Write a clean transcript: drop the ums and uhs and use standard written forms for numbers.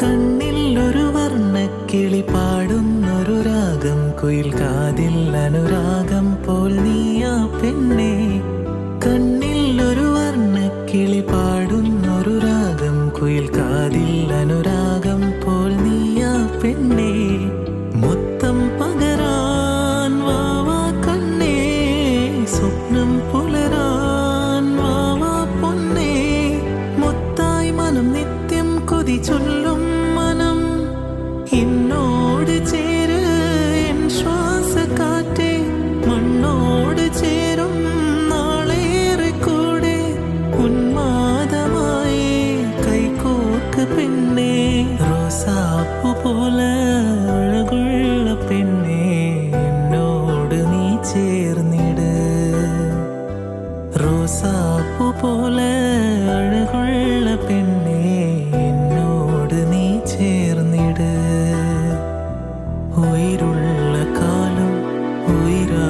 കണ്ണിൽ ഒരു വർണ്ണക്കിളി പാടുന്നൊരു രാഗം, കുയിൽ കാതിൽ അനുരാഗം പോൽ നീയാ പെണ്ണേ. കണ്ണിൽ ഒരു വർണ്ണക്കിളി പാടുന്നൊരു രാഗം, കുയിൽ കാതിൽ അനുരാഗം പോൽ നീയാ പെണ്ണേ. മൊത്തം പകരാൻ വാവാ കണ്ണേ, സ്വപ്നം പുലരാൻ വാവാ പൊന്നേ. മൊത്തായി മനം നിത്യം കൊതി ചൊല്ലും മനം, എന്നോട് ചേര് എൻ ശ്വാസക്കാറ്റേ. മണ്ണോട് ചേരും നാളേറെ കൂടെ, ഉന്മാദമായി കൈകോർക്ക് പെണ്ണേ. റോസാപ്പു പോലെ അഴകുള്ള പെണ്ണേ, എന്നോട് നീ ചേർന്നിട്. റോസാപ്പു പോലെ അഴകുള്ള പെണ്ണേ, എന്നോട് നീ ചേർന്നിട്. ഉயிருള്ള കാലം ഉയരാ